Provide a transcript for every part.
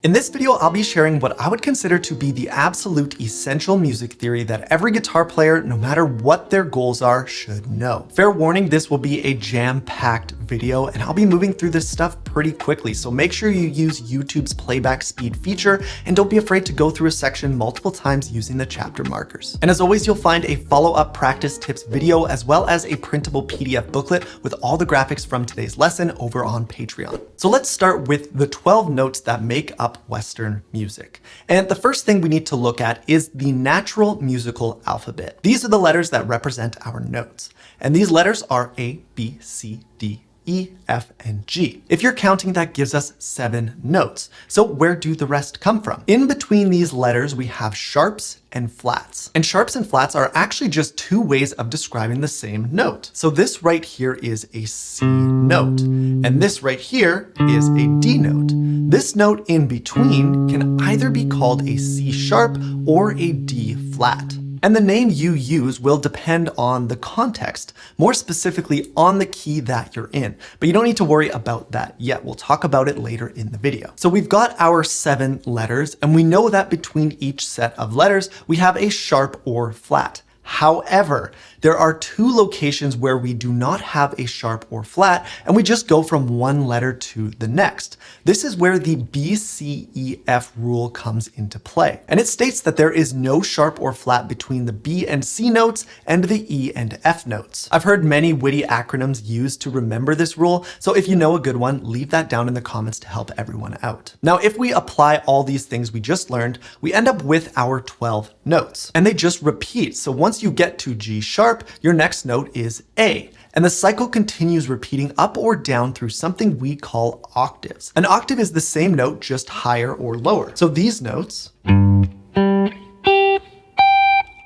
In this video, I'll be sharing what I would consider to be the absolute essential music theory that every guitar player, no matter what their goals are, should know. Fair warning, this will be a jam-packed video, and I'll be moving through this stuff pretty quickly, so make sure you use YouTube's playback speed feature, and don't be afraid to go through a section multiple times using the chapter markers. And as always, you'll find a follow-up practice tips video, as well as a printable PDF booklet with all the graphics from today's lesson over on Patreon. So let's start with the 12 notes that make up Western music. And the first thing we need to look at is the natural musical alphabet. These are the letters that represent our notes. And these letters are A, B, C, D, E, F, and G. If you're counting, that gives us 7 notes. So where do the rest come from? In between these letters, we have sharps and flats. And sharps and flats are actually just 2 ways of describing the same note. So this right here is a C note, and this right here is a D note. This note in between can either be called a C sharp or a D flat. And the name you use will depend on the context, more specifically on the key that you're in. But you don't need to worry about that yet. We'll talk about it later in the video. So we've got our 7 letters, and we know that between each set of letters, we have a sharp or flat. However, there are 2 locations where we do not have a sharp or flat, and we just go from one letter to the next. This is where the B, C, E, F rule comes into play. And it states that there is no sharp or flat between the B and C notes and the E and F notes. I've heard many witty acronyms used to remember this rule, so if you know a good one, leave that down in the comments to help everyone out. Now, if we apply all these things we just learned, we end up with our 12 notes, and they just repeat. So once you get to G sharp, your next note is A. And the cycle continues repeating up or down through something we call octaves. An octave is the same note, just higher or lower. So these notes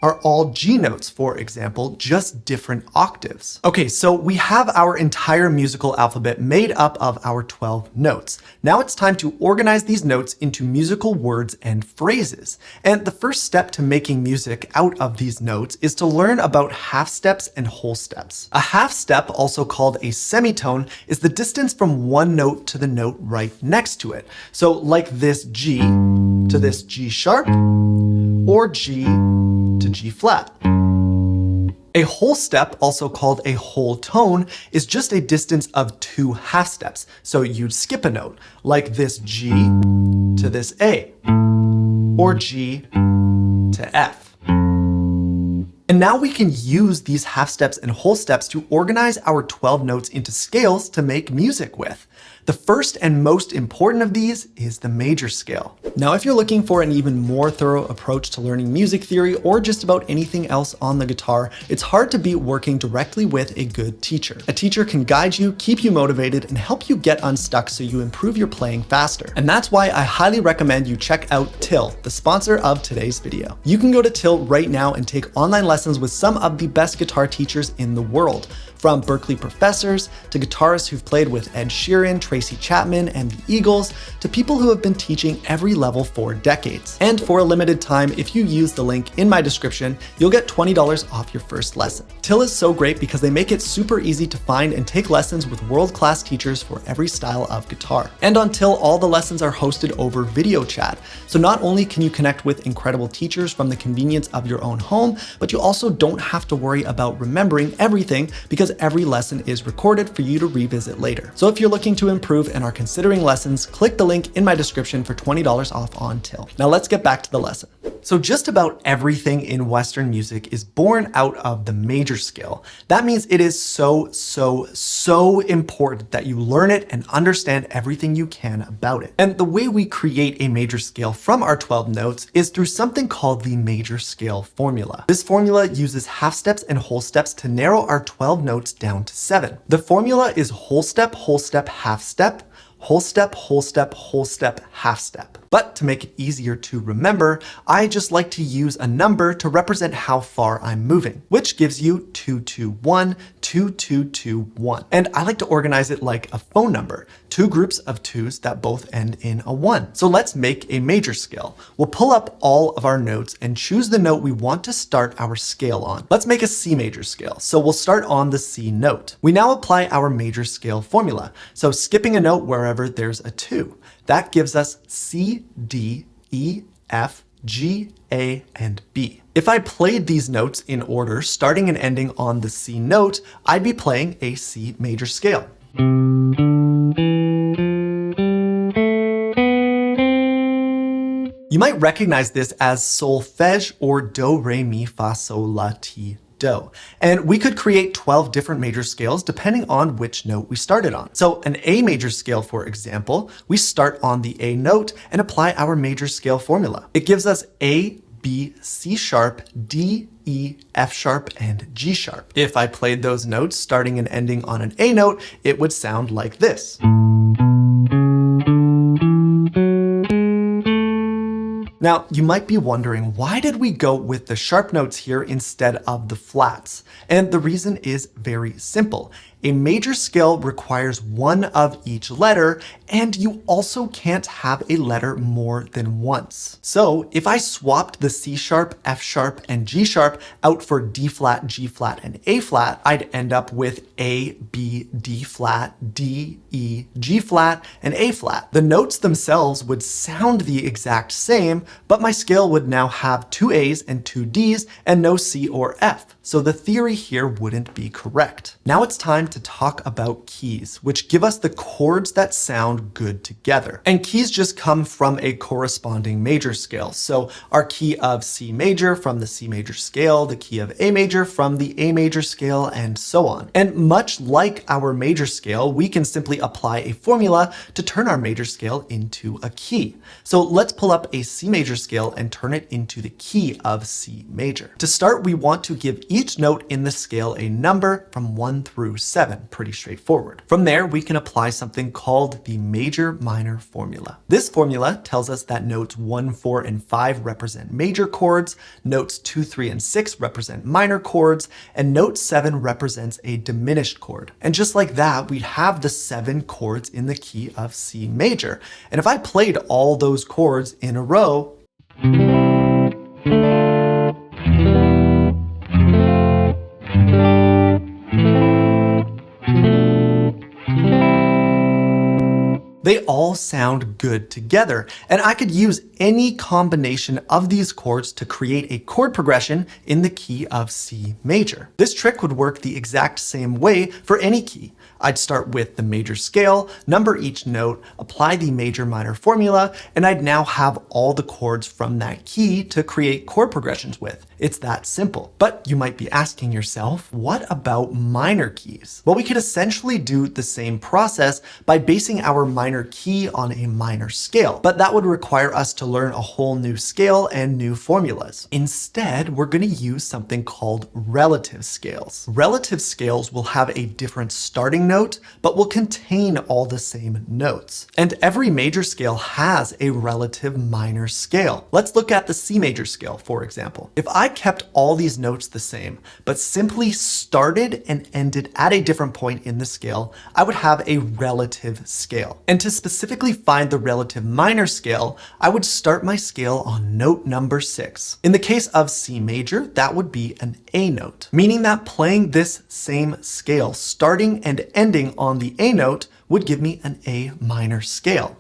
are all G notes, for example, just different octaves. Okay, so we have our entire musical alphabet made up of our 12 notes. Now it's time to organize these notes into musical words and phrases. And the first step to making music out of these notes is to learn about half steps and whole steps. A half step, also called a semitone, is the distance from one note to the note right next to it. So like this G to this G sharp, or G to G flat. A whole step, also called a whole tone, is just a distance of 2 half steps. So you'd skip a note, like this G to this A, or G to F. And now we can use these half steps and whole steps to organize our 12 notes into scales to make music with. The first and most important of these is the major scale. Now, if you're looking for an even more thorough approach to learning music theory or just about anything else on the guitar, it's hard to beat working directly with a good teacher. A teacher can guide you, keep you motivated, and help you get unstuck so you improve your playing faster. And that's why I highly recommend you check out Till, the sponsor of today's video. You can go to Till right now and take online lessons with some of the best guitar teachers in the world. From Berklee professors to guitarists who've played with Ed Sheeran, Tracy Chapman, and the Eagles, to people who have been teaching every level for decades. And for a limited time, if you use the link in my description, you'll get $20 off your first lesson. Till is so great because they make it super easy to find and take lessons with world-class teachers for every style of guitar. And on Till, all the lessons are hosted over video chat. So not only can you connect with incredible teachers from the convenience of your own home, but you also don't have to worry about remembering everything because every lesson is recorded for you to revisit later. So if you're looking to improve and are considering lessons, click the link in my description for $20 off on Till. Now let's get back to the lesson. So just about everything in Western music is born out of the major scale. That means it is so important that you learn it and understand everything you can about it. And the way we create a major scale from our 12 notes is through something called the major scale formula. This formula uses half steps and whole steps to narrow our 12 notes down to 7. The formula is whole step, half step, whole step, whole step, whole step, half step. But to make it easier to remember, I just like to use a number to represent how far I'm moving, which gives you 221, 2221. And I like to organize it like a phone number, 2 groups of 2s that both end in a 1. So let's make a major scale. We'll pull up all of our notes and choose the note we want to start our scale on. Let's make a C major scale. So we'll start on the C note. We now apply our major scale formula. So skipping a note wherever wherever there's a 2. That gives us C, D, E, F, G, A, and B. If I played these notes in order, starting and ending on the C note, I'd be playing a C major scale. You might recognize this as solfege or do, re, mi, fa, sol, la, ti, do. And we could create 12 different major scales depending on which note we started on. So an A major scale, for example, we start on the A note and apply our major scale formula. It gives us A, B, C sharp, D, E, F sharp, and G sharp. If I played those notes starting and ending on an A note, it would sound like this. Now, you might be wondering, why did we go with the sharp notes here instead of the flats? And the reason is very simple. A major scale requires one of each letter, and you also can't have a letter more than once. So if I swapped the C sharp, F sharp, and G sharp out for D flat, G flat, and A flat, I'd end up with A, B, D flat, D, E, G flat, and A flat. The notes themselves would sound the exact same, but my scale would now have 2 A's and 2 D's and no C or F. So the theory here wouldn't be correct. Now it's time to talk about keys, which give us the chords that sound good together. And keys just come from a corresponding major scale. So our key of C major from the C major scale, the key of A major from the A major scale, and so on. And much like our major scale, we can simply apply a formula to turn our major scale into a key. So let's pull up a C major scale and turn it into the key of C major. To start, we want to give each note in the scale a number from 1 through 7. Pretty straightforward. From there, we can apply something called the major-minor formula. This formula tells us that notes 1, 4, and 5 represent major chords, notes 2, 3, and 6 represent minor chords, and note 7 represents a diminished chord. And just like that, we'd have the 7 chords in the key of C major. And if I played all those chords in a row, they all sound good together, and I could use any combination of these chords to create a chord progression in the key of C major. This trick would work the exact same way for any key. I'd start with the major scale, number each note, apply the major-minor formula, and I'd now have all the chords from that key to create chord progressions with. It's that simple. But you might be asking yourself, what about minor keys? Well, we could essentially do the same process by basing our minor key on a minor scale, but that would require us to learn a whole new scale and new formulas. Instead, we're going to use something called relative scales. Relative scales will have a different starting note, but will contain all the same notes. And every major scale has a relative minor scale. Let's look at the C major scale, for example. If I kept all these notes the same, but simply started and ended at a different point in the scale, I would have a relative scale. And to specifically find the relative minor scale, I would start my scale on note number 6. In the case of C major, that would be an A note, meaning that playing this same scale, starting and ending on the A note, would give me an A minor scale.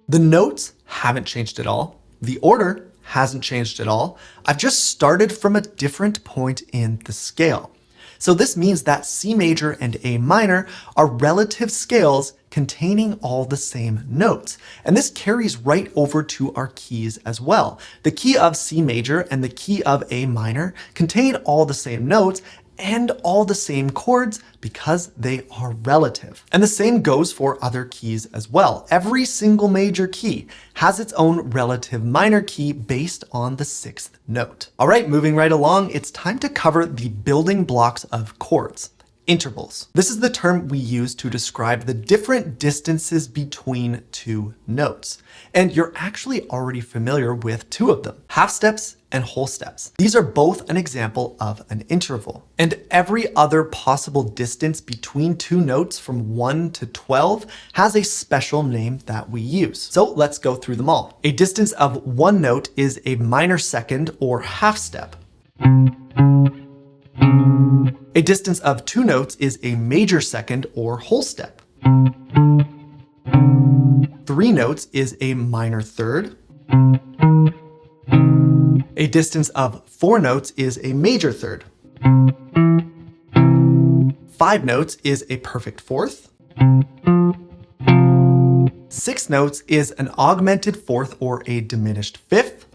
The notes haven't changed at all. The order hasn't changed at all. I've just started from a different point in the scale. So this means that C major and A minor are relative scales containing all the same notes. And this carries right over to our keys as well. The key of C major and the key of A minor contain all the same notes and all the same chords because they are relative. And the same goes for other keys as well. Every single major key has its own relative minor key based on the 6th note. All right, moving right along, it's time to cover the building blocks of chords. Intervals. This is the term we use to describe the different distances between two notes. And you're actually already familiar with 2 of them, half steps and whole steps. These are both an example of an interval. And every other possible distance between 2 notes from 1 to 12 has a special name that we use. So let's go through them all. A distance of 1 note is a minor second or half step. A distance of 2 notes is a major second or whole step. 3 notes is a minor third. A distance of 4 notes is a major third. 5 notes is a perfect fourth. 6 notes is an augmented fourth or a diminished fifth.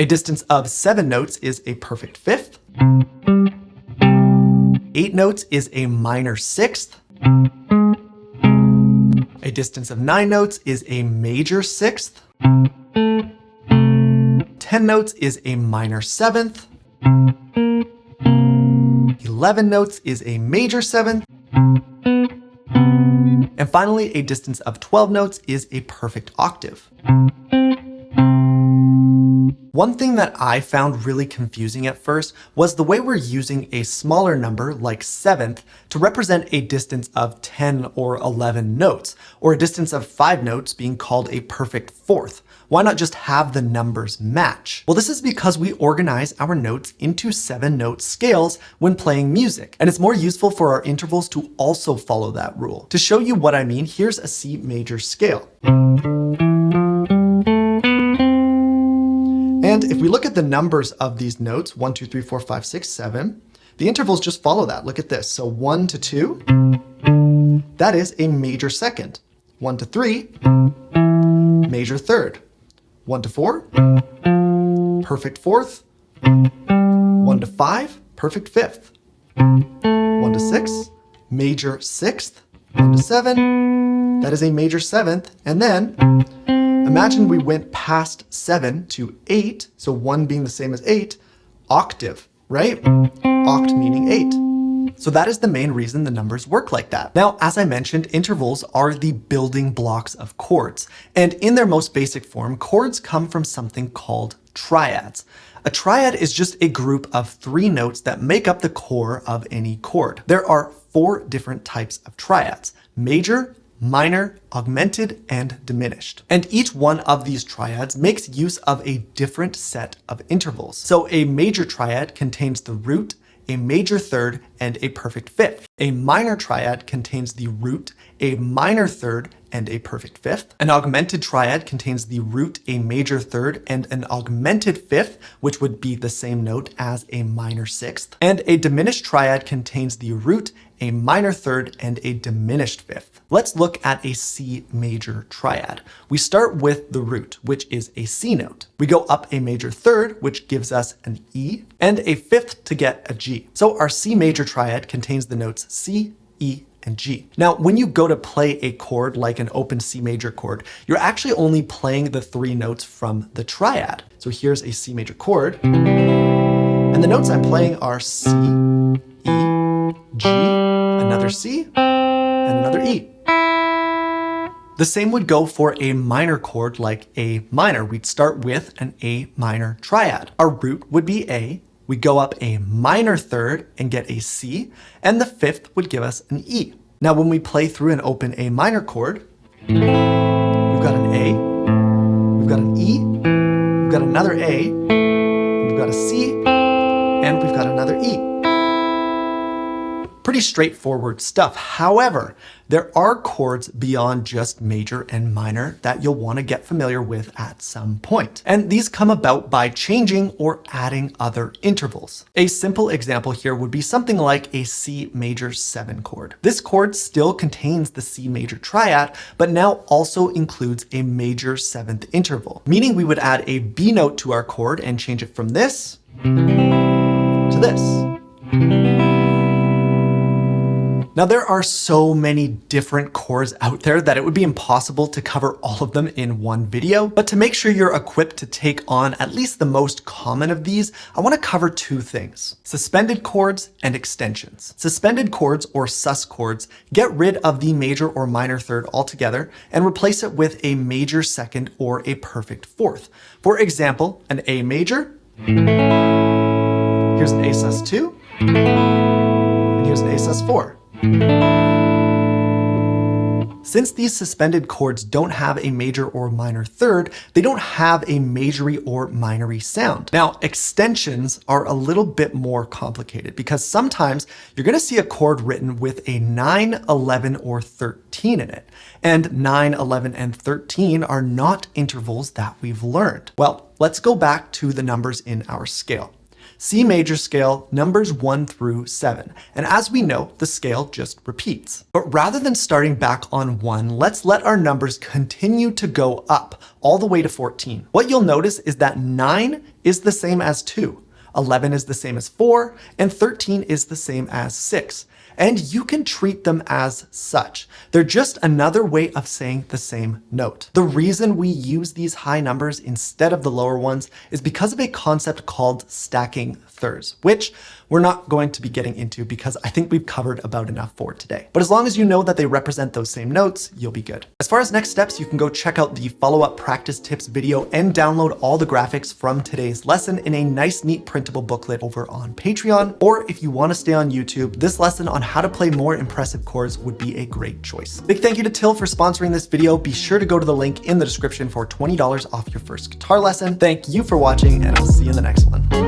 A distance of 7 notes is a perfect fifth. 8 notes is a minor sixth. A distance of 9 notes is a major sixth. 10 notes is a minor seventh. 11 notes is a major seventh. And finally, a distance of 12 notes is a perfect octave. One thing that I found really confusing at first was the way we're using a smaller number like seventh to represent a distance of 10 or 11 notes, or a distance of 5 notes being called a perfect fourth. Why not just have the numbers match? Well, this is because we organize our notes into 7-note scales when playing music, and it's more useful for our intervals to also follow that rule. To show you what I mean, here's a C major scale. And if we look at the numbers of these notes, 1, 2, 3, 4, 5, 6, 7, the intervals just follow that. Look at this. So 1 to 2, that is a major second. 1 to 3, major third. 1 to 4, perfect fourth. 1 to 5, perfect fifth. 1 to 6, major sixth. 1 to 7, that is a major seventh. And then imagine we went past 7 to 8, so 1 being the same as 8, octave, right? Oct meaning 8. So that is the main reason the numbers work like that. Now, as I mentioned, intervals are the building blocks of chords. And in their most basic form, chords come from something called triads. A triad is just a group of 3 notes that make up the core of any chord. There are 4 different types of triads: major, minor, augmented, and diminished. And each one of these triads makes use of a different set of intervals. So a major triad contains the root, a major third, and a perfect fifth. A minor triad contains the root, a minor third, and a perfect fifth. An augmented triad contains the root, a major third, and an augmented fifth, which would be the same note as a minor sixth. And a diminished triad contains the root, a minor third, and a diminished fifth. Let's look at a C major triad. We start with the root, which is a C note. We go up a major third, which gives us an E, and a fifth to get a G. So our C major triad contains the notes C, E, and G. Now, when you go to play a chord like an open C major chord, you're actually only playing the 3 notes from the triad. So here's a C major chord, and the notes I'm playing are C, E, G, another C, and another E. The same would go for a minor chord like A minor. We'd start with an A minor triad. Our root would be A, we go up a minor third and get a C, and the fifth would give us an E. Now when we play through an open A minor chord, we've got an A, we've got an E, we've got another A, we've got a C, and we've got another E. Pretty straightforward stuff. However, there are chords beyond just major and minor that you'll want to get familiar with at some point. And these come about by changing or adding other intervals. A simple example here would be something like a C major 7 chord. This chord still contains the C major triad, but now also includes a major 7th interval, meaning we would add a B note to our chord and change it from this to this. Now there are so many different chords out there that it would be impossible to cover all of them in one video, but to make sure you're equipped to take on at least the most common of these, I want to cover 2 things: suspended chords and extensions. Suspended chords, or sus chords, get rid of the major or minor third altogether and replace it with a major second or a perfect fourth. For example, an A major, here's an A sus2, and here's an A sus4. Since these suspended chords don't have a major or minor third, they don't have a majory or minory sound. Now, extensions are a little bit more complicated because sometimes you're going to see a chord written with a 9, 11, or 13 in it. And 9, 11, and 13 are not intervals that we've learned. Well, let's go back to the numbers in our scale. C major scale, numbers 1 through 7. And as we know, the scale just repeats. But rather than starting back on 1, let's let our numbers continue to go up all the way to 14. What you'll notice is that 9 is the same as 2, 11 is the same as 4, and 13 is the same as 6. And you can treat them as such. They're just another way of saying the same note. The reason we use these high numbers instead of the lower ones is because of a concept called stacking thirds, which we're not going to be getting into because I think we've covered about enough for today. But as long as you know that they represent those same notes, you'll be good. As far as next steps, you can go check out the follow-up practice tips video and download all the graphics from today's lesson in a nice, neat printable booklet over on Patreon. Or if you want to stay on YouTube, this lesson on how to play more impressive chords would be a great choice. Big thank you to Till for sponsoring this video. Be sure to go to the link in the description for $20 off your first guitar lesson. Thank you for watching, and I'll see you in the next one.